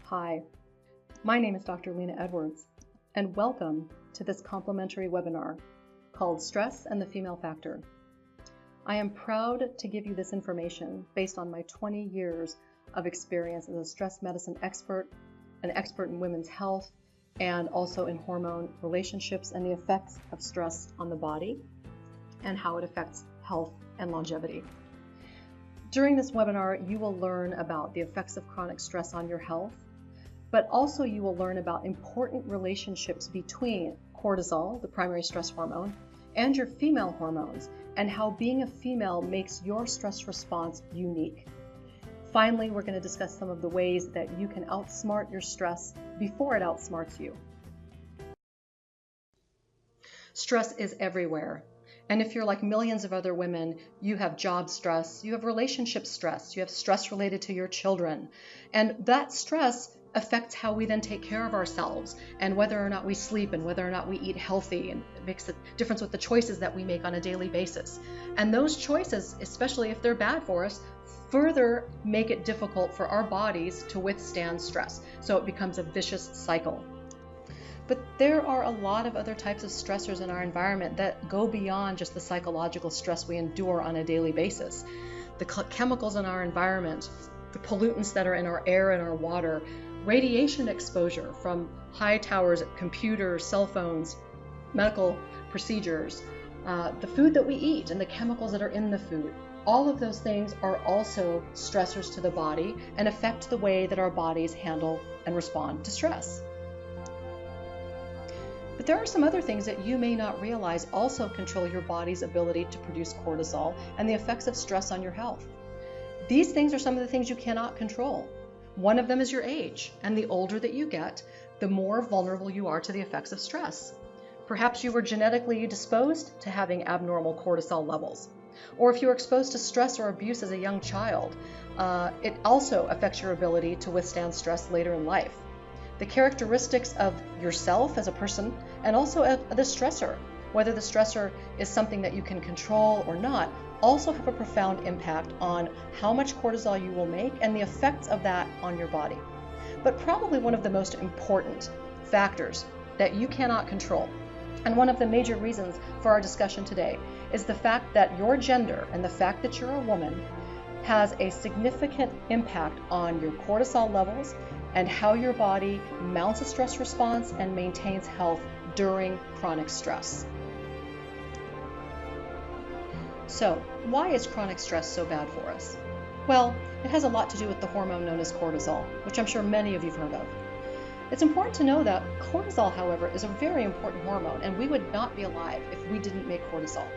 Hi, my name is Dr. Lena Edwards, and welcome to this complimentary webinar called Stress and the Female Factor. I am proud to give you this information based on my 20 years of experience as a stress medicine expert, an expert in women's health, and also in hormone relationships and the effects of stress on the body and how it affects health and longevity. During this webinar, you will learn about the effects of chronic stress on your health, but also you will learn about important relationships between cortisol, the primary stress hormone, and your female hormones, and how being a female makes your stress response unique. Finally, we're going to discuss some of the ways that you can outsmart your stress before it outsmarts you. Stress is everywhere. And if you're like millions of other women, you have job stress, you have relationship stress, you have stress related to your children. And that stress affects how we then take care of ourselves and whether or not we sleep and whether or not we eat healthy, and it makes a difference with the choices that we make on a daily basis. And those choices, especially if they're bad for us, further make it difficult for our bodies to withstand stress. So it becomes a vicious cycle. But there are a lot of other types of stressors in our environment that go beyond just the psychological stress we endure on a daily basis. The chemicals in our environment, the pollutants that are in our air and our water, radiation exposure from high towers, computers, cell phones, medical procedures, the food that we eat and the chemicals that are in the food. All of those things are also stressors to the body and affect the way that our bodies handle and respond to stress. But there are some other things that you may not realize also control your body's ability to produce cortisol and the effects of stress on your health. These things are some of the things you cannot control. One of them is your age, and the older that you get, the more vulnerable you are to the effects of stress. Perhaps you were genetically disposed to having abnormal cortisol levels. Or if you were exposed to stress or abuse as a young child, it also affects your ability to withstand stress later in life. The characteristics of yourself as a person and also of the stressor, whether the stressor is something that you can control or not, also have a profound impact on how much cortisol you will make and the effects of that on your body. But probably one of the most important factors that you cannot control, and one of the major reasons for our discussion today, is the fact that your gender and the fact that you're a woman has a significant impact on your cortisol levels and how your body mounts a stress response and maintains health during chronic stress. So, why is chronic stress so bad for us? Well, it has a lot to do with the hormone known as cortisol, which I'm sure many of you have heard of. It's important to know that cortisol, however, is a very important hormone, and we would not be alive if we didn't make cortisol.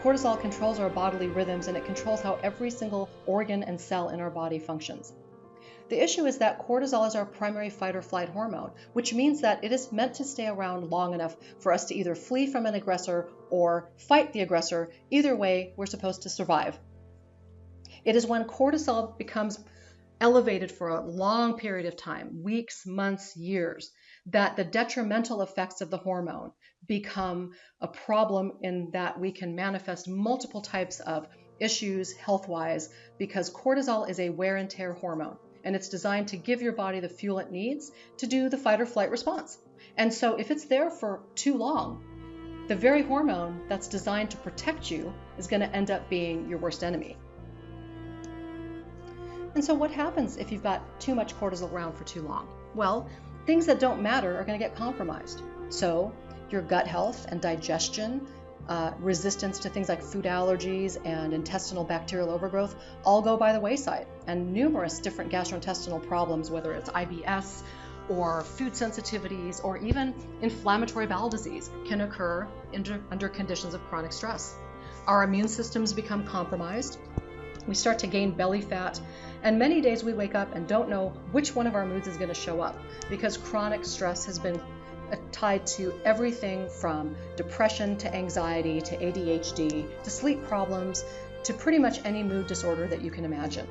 Cortisol controls our bodily rhythms, and it controls how every single organ and cell in our body functions. The issue is that cortisol is our primary fight or flight hormone, which means that it is meant to stay around long enough for us to either flee from an aggressor or fight the aggressor. Either way, we're supposed to survive. It is when cortisol becomes elevated for a long period of time, weeks, months, years, that the detrimental effects of the hormone become a problem in that we can manifest multiple types of issues health-wise, because cortisol is a wear and tear hormone. And it's designed to give your body the fuel it needs to do the fight or flight response. And so if it's there for too long, the very hormone that's designed to protect you is going to end up being your worst enemy. And so what happens if you've got too much cortisol around for too long? Well, things that don't matter are going to get compromised. So your gut health and digestion, resistance to things like food allergies and intestinal bacterial overgrowth all go by the wayside, and numerous different gastrointestinal problems, whether it's IBS or food sensitivities or even inflammatory bowel disease, can occur under conditions of chronic stress. Our immune systems become compromised. We start to gain belly fat, and many days we wake up and don't know which one of our moods is going to show up, because chronic stress has been tied to everything from depression to anxiety to ADHD to sleep problems to pretty much any mood disorder that you can imagine.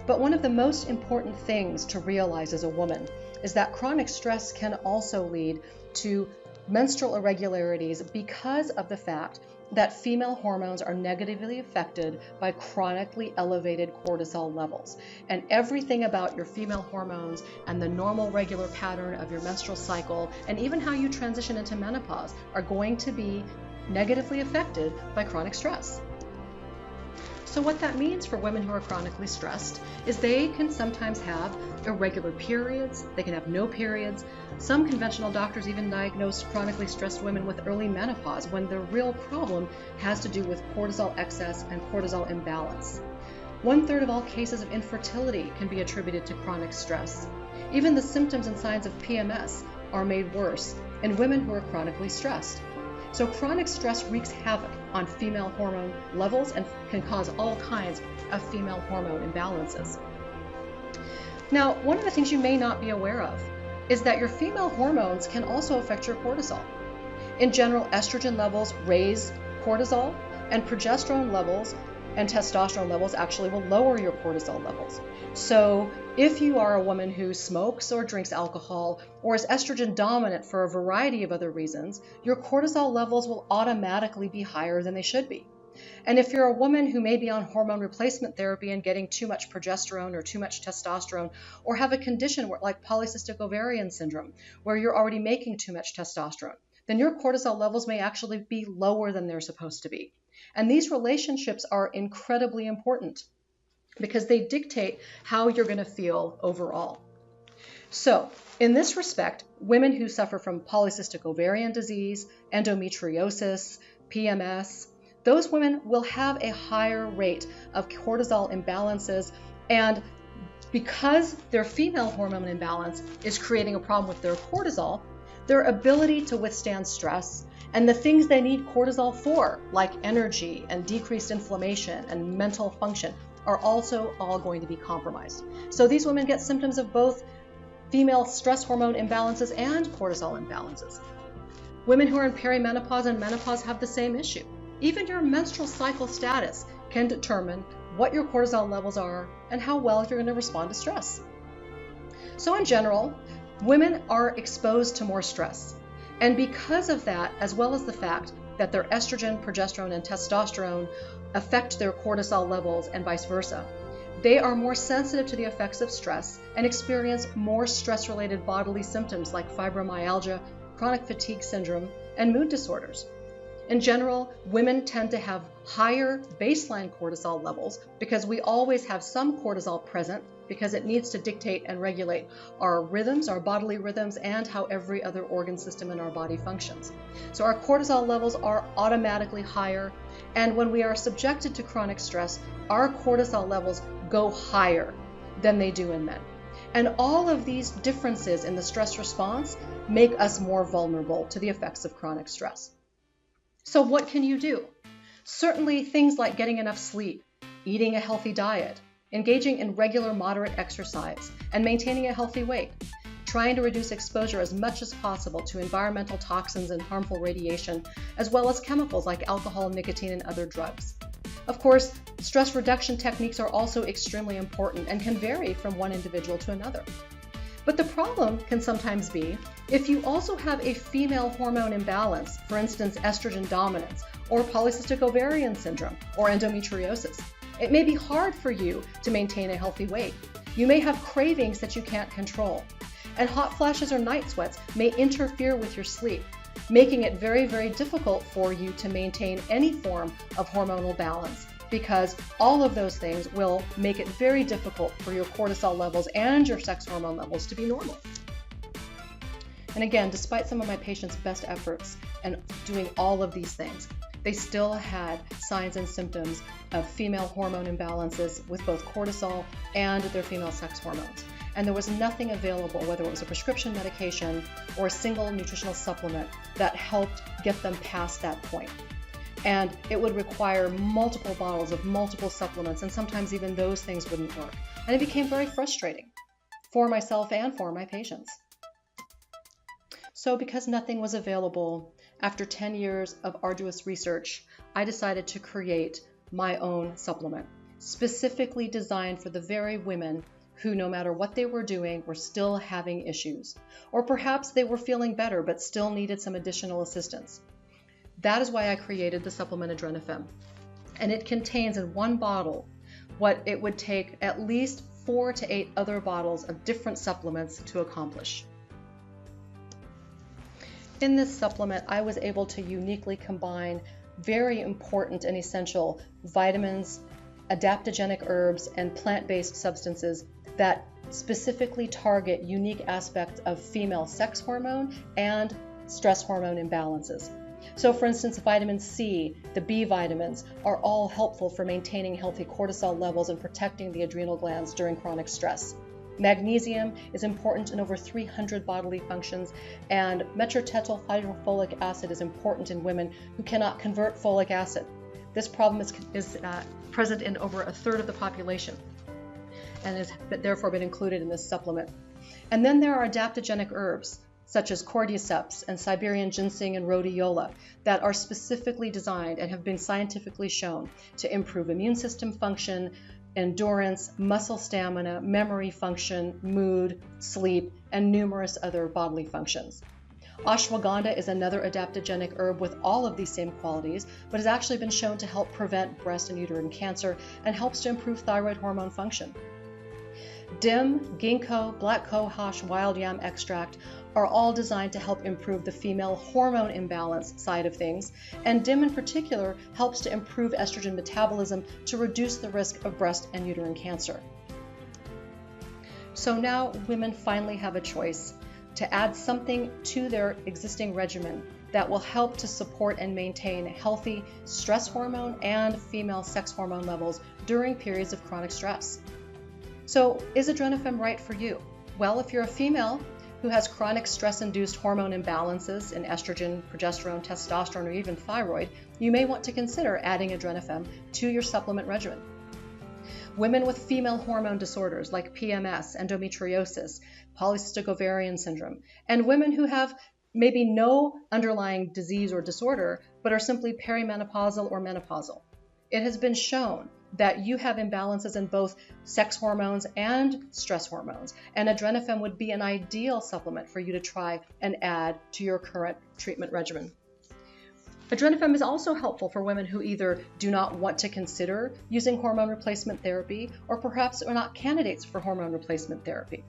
But one of the most important things to realize as a woman is that chronic stress can also lead to menstrual irregularities because of the fact that female hormones are negatively affected by chronically elevated cortisol levels. And everything about your female hormones and the normal regular pattern of your menstrual cycle and even how you transition into menopause are going to be negatively affected by chronic stress. So what that means for women who are chronically stressed is they can sometimes have irregular periods, they can have no periods. Some conventional doctors even diagnose chronically stressed women with early menopause when the real problem has to do with cortisol excess and cortisol imbalance. 1/3 of all cases of infertility can be attributed to chronic stress. Even the symptoms and signs of PMS are made worse in women who are chronically stressed. So chronic stress wreaks havoc on female hormone levels and can cause all kinds of female hormone imbalances. Now, one of the things you may not be aware of is that your female hormones can also affect your cortisol. In general, estrogen levels raise cortisol, and progesterone levels and testosterone levels actually will lower your cortisol levels. So if you are a woman who smokes or drinks alcohol or is estrogen dominant for a variety of other reasons, your cortisol levels will automatically be higher than they should be. And if you're a woman who may be on hormone replacement therapy and getting too much progesterone or too much testosterone, or have a condition like polycystic ovarian syndrome, where you're already making too much testosterone, then your cortisol levels may actually be lower than they're supposed to be. And these relationships are incredibly important because they dictate how you're going to feel overall. So, in this respect, women who suffer from polycystic ovarian disease, endometriosis, PMS, those women will have a higher rate of cortisol imbalances, and because their female hormone imbalance is creating a problem with their cortisol, their ability to withstand stress and the things they need cortisol for, like energy and decreased inflammation and mental function, are also all going to be compromised. So these women get symptoms of both female stress hormone imbalances and cortisol imbalances. Women who are in perimenopause and menopause have the same issue. Even your menstrual cycle status can determine what your cortisol levels are and how well you're going to respond to stress. So in general, women are exposed to more stress. And because of that, as well as the fact that their estrogen, progesterone, and testosterone affect their cortisol levels and vice versa, they are more sensitive to the effects of stress and experience more stress-related bodily symptoms like fibromyalgia, chronic fatigue syndrome, and mood disorders. In general, women tend to have higher baseline cortisol levels because we always have some cortisol present because it needs to dictate and regulate our rhythms, our bodily rhythms, and how every other organ system in our body functions. So our cortisol levels are automatically higher, and when we are subjected to chronic stress, our cortisol levels go higher than they do in men. And all of these differences in the stress response make us more vulnerable to the effects of chronic stress. So what can you do? Certainly things like getting enough sleep, eating a healthy diet, engaging in regular moderate exercise, and maintaining a healthy weight, trying to reduce exposure as much as possible to environmental toxins and harmful radiation, as well as chemicals like alcohol, nicotine, and other drugs. Of course, stress reduction techniques are also extremely important and can vary from one individual to another. But the problem can sometimes be if you also have a female hormone imbalance, for instance, estrogen dominance, or polycystic ovarian syndrome, or endometriosis. It may be hard for you to maintain a healthy weight. You may have cravings that you can't control. And hot flashes or night sweats may interfere with your sleep, making it very, very difficult for you to maintain any form of hormonal balance, because all of those things will make it very difficult for your cortisol levels and your sex hormone levels to be normal. And again, despite some of my patients' best efforts and doing all of these things, they still had signs and symptoms of female hormone imbalances with both cortisol and their female sex hormones. And there was nothing available, whether it was a prescription medication or a single nutritional supplement, that helped get them past that point. And it would require multiple bottles of multiple supplements, and sometimes even those things wouldn't work. And it became very frustrating for myself and for my patients. So because nothing was available, after 10 years of arduous research, I decided to create my own supplement, specifically designed for the very women who, no matter what they were doing, were still having issues. Or perhaps they were feeling better but still needed some additional assistance. That is why I created the supplement AdrenaFem. And it contains in one bottle what it would take at least 4 to 8 other bottles of different supplements to accomplish. In this supplement, I was able to uniquely combine very important and essential vitamins, adaptogenic herbs, and plant-based substances that specifically target unique aspects of female sex hormone and stress hormone imbalances. So for instance, vitamin C, the B vitamins, are all helpful for maintaining healthy cortisol levels and protecting the adrenal glands during chronic stress. Magnesium is important in over 300 bodily functions, and metrotetoyl hydrofolic acid is important in women who cannot convert folic acid. This problem is present in over a third of the population and has therefore been included in this supplement. And then there are adaptogenic herbs such as cordyceps and Siberian ginseng and rhodiola that are specifically designed and have been scientifically shown to improve immune system function, endurance, muscle stamina, memory function, mood, sleep, and numerous other bodily functions. Ashwagandha is another adaptogenic herb with all of these same qualities, but has actually been shown to help prevent breast and uterine cancer and helps to improve thyroid hormone function. Dim, ginkgo, black cohosh, wild yam extract are all designed to help improve the female hormone imbalance side of things, and Dim in particular helps to improve estrogen metabolism to reduce the risk of breast and uterine cancer. So now women finally have a choice to add something to their existing regimen that will help to support and maintain healthy stress hormone and female sex hormone levels during periods of chronic stress. So is AdrenaFem right for you? Well, if you're a female who has chronic stress-induced hormone imbalances in estrogen, progesterone, testosterone, or even thyroid, you may want to consider adding AdrenaFem to your supplement regimen. Women with female hormone disorders like PMS, endometriosis, polycystic ovarian syndrome, and women who have maybe no underlying disease or disorder, but are simply perimenopausal or menopausal. It has been shown that you have imbalances in both sex hormones and stress hormones, and AdrenaFem would be an ideal supplement for you to try and add to your current treatment regimen. AdrenaFem is also helpful for women who either do not want to consider using hormone replacement therapy or perhaps are not candidates for hormone replacement therapy.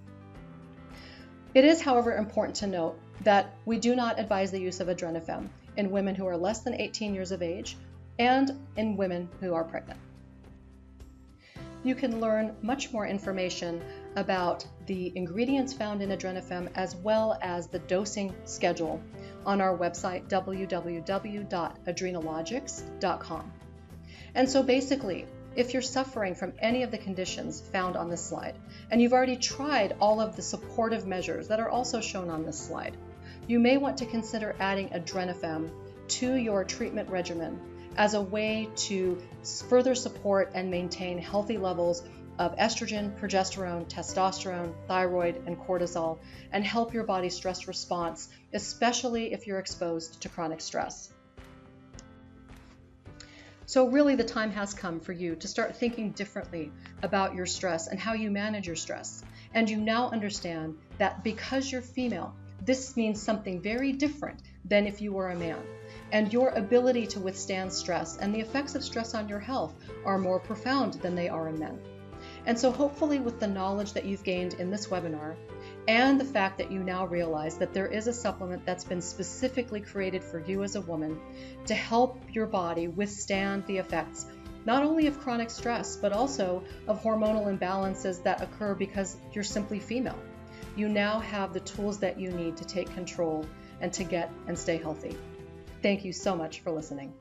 It is, however, important to note that we do not advise the use of AdrenaFem in women who are less than 18 years of age and in women who are pregnant. You can learn much more information about the ingredients found in AdrenaFem as well as the dosing schedule on our website www.adrenalogics.com. And so basically, if you're suffering from any of the conditions found on this slide, and you've already tried all of the supportive measures that are also shown on this slide, you may want to consider adding AdrenaFem to your treatment regimen as a way to further support and maintain healthy levels of estrogen, progesterone, testosterone, thyroid, and cortisol, and help your body's stress response, especially if you're exposed to chronic stress. So really the time has come for you to start thinking differently about your stress and how you manage your stress. And you now understand that because you're female, this means something very different than if you were a man. And your ability to withstand stress and the effects of stress on your health are more profound than they are in men. And so hopefully with the knowledge that you've gained in this webinar and the fact that you now realize that there is a supplement that's been specifically created for you as a woman to help your body withstand the effects not only of chronic stress, but also of hormonal imbalances that occur because you're simply female. You now have the tools that you need to take control and to get and stay healthy. Thank you so much for listening.